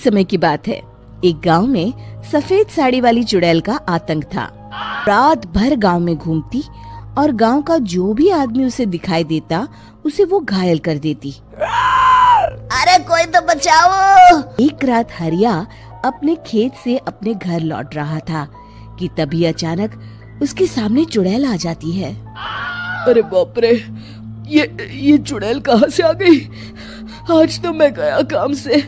समय की बात है। एक गांव में सफेद साड़ी वाली चुड़ैल का आतंक था। रात भर गांव में घूमती और गांव का जो भी आदमी उसे दिखाई देता उसे वो घायल कर देती। अरे कोई तो बचाओ। एक रात हरिया अपने खेत से अपने घर लौट रहा था कि तभी अचानक उसके सामने चुड़ैल आ जाती है। अरे बाप रे, ये चुड़ैल कहाँ से आ गई? आज तो मैं गया काम से।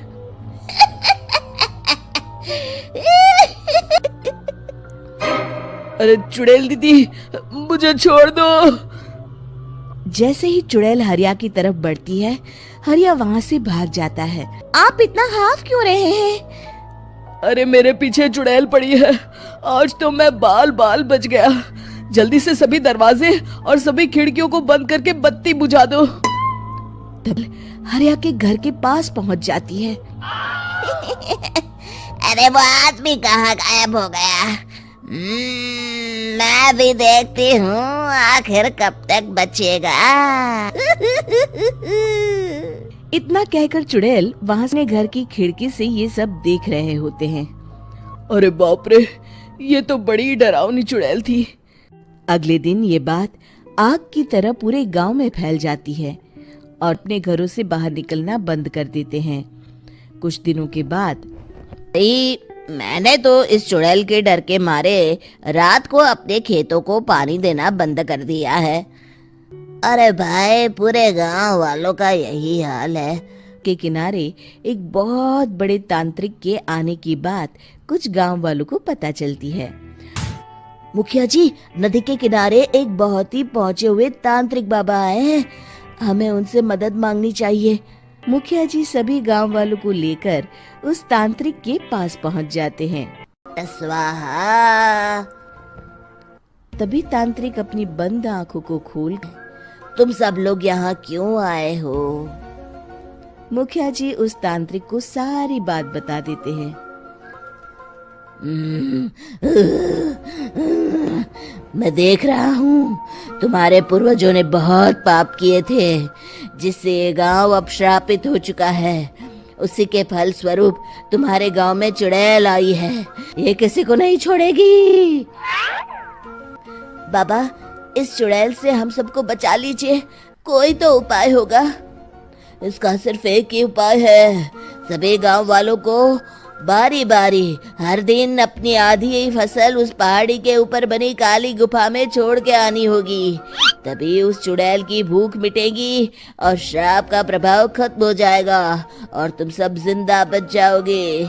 अरे चुड़ैल दीदी, मुझे छोड़ दो। जैसे ही चुड़ैल हरिया की तरफ बढ़ती है, हरिया वहाँ से भाग जाता है। आप इतना हाफ क्यों रहे हैं? अरे मेरे पीछे चुड़ैल पड़ी है, आज तो मैं बाल बच गया। जल्दी से सभी दरवाजे और सभी खिड़कियों को बंद करके बत्ती बुझा दो। तब हरिया के घर के पास पहुँच जाती है। अरे वो आदमी कहाँ गायब हो गया? मैं भी देखती हूँ आखिर कब तक बचेगा। इतना कहकर चुड़ैल वहाँ से घर की खिड़की से ये सब देख रहे होते हैं। अरे बाप रे, ये तो बड़ी डरावनी चुड़ैल थी। अगले दिन ये बात आग की तरह पूरे गांव में फैल जाती है और अपने घरों से बाहर निकलना बंद कर देते हैं। कुछ दिनों के बाद मैंने तो इस चुड़ैल के डर के मारे रात को अपने खेतों को पानी देना बंद कर दिया है। अरे भाई, पूरे गांव वालों का यही हाल है। के किनारे एक बहुत बड़े तांत्रिक के आने की बात कुछ गांव वालों को पता चलती है। मुखिया जी, नदी के किनारे एक बहुत ही पहुंचे हुए तांत्रिक बाबा आए हैं, हमें उनसे मदद मांगनी चाहिए। मुखिया जी सभी गांव वालों को लेकर उस तांत्रिक के पास पहुंच जाते हैं। स्वाहा। तभी तांत्रिक अपनी बंद आंखों को खोल, तुम सब लोग यहाँ क्यों आए हो? मुखिया जी उस तांत्रिक को सारी बात बता देते हैं। मैं देख रहा हूँ तुम्हारे पूर्वजों ने बहुत पाप किए थे, जिससे ये गांव अब श्रापित हो चुका है। उसी के फल स्वरूप तुम्हारे गांव में चुड़ैल आई है, ये किसी को नहीं छोड़ेगी। बाबा, इस चुड़ैल से हम सबको बचा लीजिए, कोई तो उपाय होगा। इसका सिर्फ एक ही उपाय है, सभी गांव वालों को बारी बारी हर दिन अपनी आधी फसल उस पहाड़ी के ऊपर बनी काली गुफा में छोड़ के आनी होगी, तभी उस चुड़ैल की भूख मिटेगी और श्राप का प्रभाव खत्म हो जाएगा और तुम सब जिंदा बच जाओगे।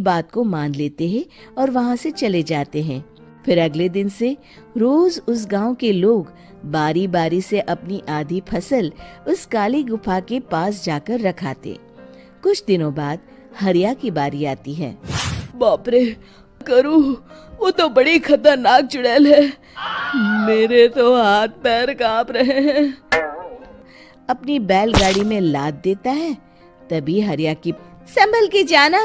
बात को मान लेते हैं और वहाँ से चले जाते हैं। फिर अगले दिन से रोज उस गांव के लोग बारी बारी से अपनी आधी फसल उस काली गुफा के पास जाकर रखाते। कुछ दिनों बाद हरिया की बारी आती है। बाप रे, करूं, वो तो बड़ी खतरनाक चुड़ैल है, मेरे तो हाथ पैर कांप रहे हैं। अपनी बैलगाड़ी में लाद देता है। तभी हरिया की, संभल के जाना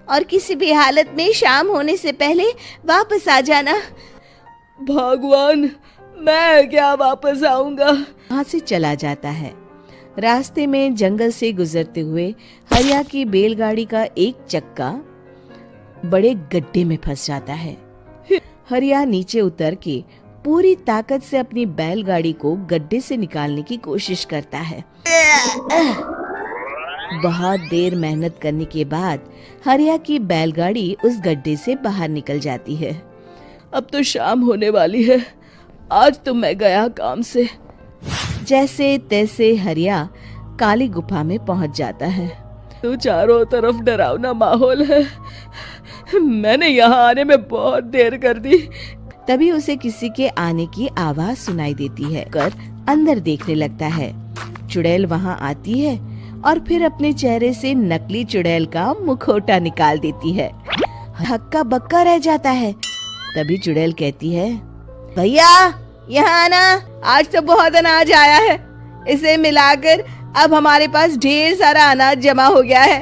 और किसी भी हालत में शाम होने से पहले वापस आ जाना। भगवान, मैं क्या वापस आऊंगा? वहाँ से चला जाता है। रास्ते में जंगल से गुजरते हुए हरिया की बैलगाड़ी का एक चक्का बड़े गड्ढे में फंस जाता है। हरिया नीचे उतर के पूरी ताकत से अपनी बैलगाड़ी को गड्ढे से निकालने की कोशिश करता है। बहुत देर मेहनत करने के बाद हरिया की बैलगाड़ी उस गड्ढे से बाहर निकल जाती है। अब तो शाम होने वाली है, आज तो मैं गया काम से। जैसे तैसे हरिया काली गुफा में पहुंच जाता है। तो चारों तरफ डरावना माहौल है, मैंने यहाँ आने में बहुत देर कर दी। तभी उसे किसी के आने की आवाज सुनाई देती है। कर अंदर देखने लगता है। चुड़ैल वहाँ आती है और फिर अपने चेहरे से नकली चुड़ैल का मुखौटा निकाल देती है। हक्का बक्का रह जाता है। तभी चुड़ैल कहती है, भैया यहाँ आना, आज तो बहुत अनाज आया है, इसे मिलाकर अब हमारे पास ढेर सारा अनाज जमा हो गया है।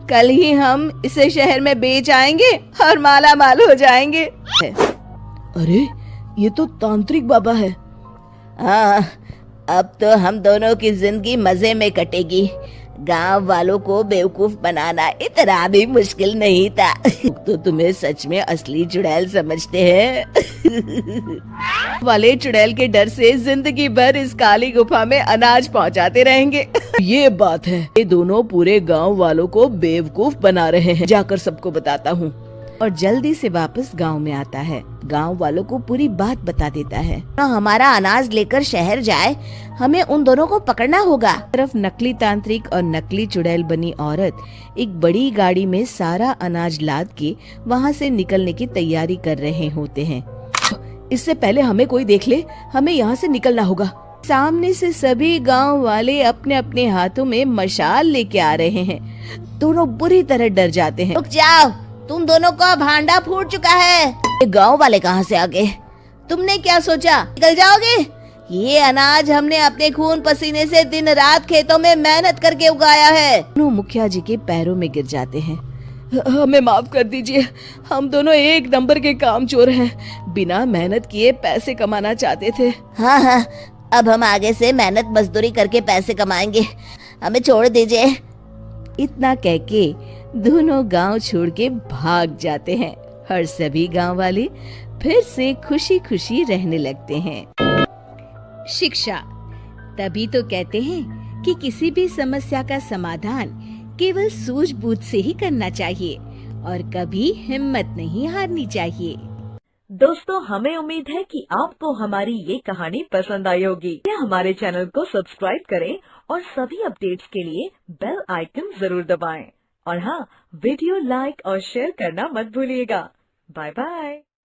कल ही हम इसे शहर में बेच आएंगे और माला माल हो जाएंगे। अरे ये तो तांत्रिक बाबा है। हाँ, अब तो हम दोनों की जिंदगी मजे में कटेगी। गांव वालों को बेवकूफ बनाना इतना भी मुश्किल नहीं था। तो तुम्हें सच में असली चुड़ैल समझते हैं। वाले चुड़ैल के डर से जिंदगी भर इस काली गुफा में अनाज पहुंचाते रहेंगे। ये बात है, ये दोनों पूरे गांव वालों को बेवकूफ बना रहे हैं। जाकर सबको बताता हूँ। और जल्दी से वापस गांव में आता है। गांव वालों को पूरी बात बता देता है। हमारा अनाज लेकर शहर जाए, हमें उन दोनों को पकड़ना होगा। तरफ नकली तांत्रिक और नकली चुड़ैल बनी औरत एक बड़ी गाड़ी में सारा अनाज लाद के वहाँ से निकलने की तैयारी कर रहे होते हैं। इससे पहले हमें कोई देख ले, हमें यहाँ से निकलना होगा। सामने से सभी गांव वाले अपने अपने हाथों में मशाल लेके आ रहे हैं। दोनों बुरी तरह डर जाते हैं। रुक जाओ, तुम दोनों का भांडा फूट चुका है। ये गांव वाले कहाँ से आ गए? तुमने क्या सोचा निकल जाओगे? ये अनाज हमने अपने खून पसीने से दिन रात खेतों में मेहनत करके उगाया है। दोनों मुखिया जी के पैरों में गिर जाते हैं। हमें माफ कर दीजिए, हम दोनों एक नंबर के कामचोर हैं। बिना मेहनत किए पैसे कमाना चाहते थे। हाँ, अब हम आगे से मेहनत मजदूरी करके पैसे कमाएंगे, हमें छोड़ दीजिए। इतना कह के दोनों गांव छोड़ के भाग जाते हैं और सभी गांव वाले फिर से खुशी खुशी रहने लगते हैं। शिक्षा तभी तो कहते हैं कि किसी भी समस्या का समाधान केवल सूझबूझ से ही करना चाहिए और कभी हिम्मत नहीं हारनी चाहिए। दोस्तों, हमें उम्मीद है कि आपको हमारी ये कहानी पसंद आई होगी। या हमारे चैनल को सब्सक्राइब करें और सभी अपडेट्स के लिए बेल आइकन जरूर दबाएं। और हाँ, वीडियो लाइक और शेयर करना मत भूलिएगा। Bye bye.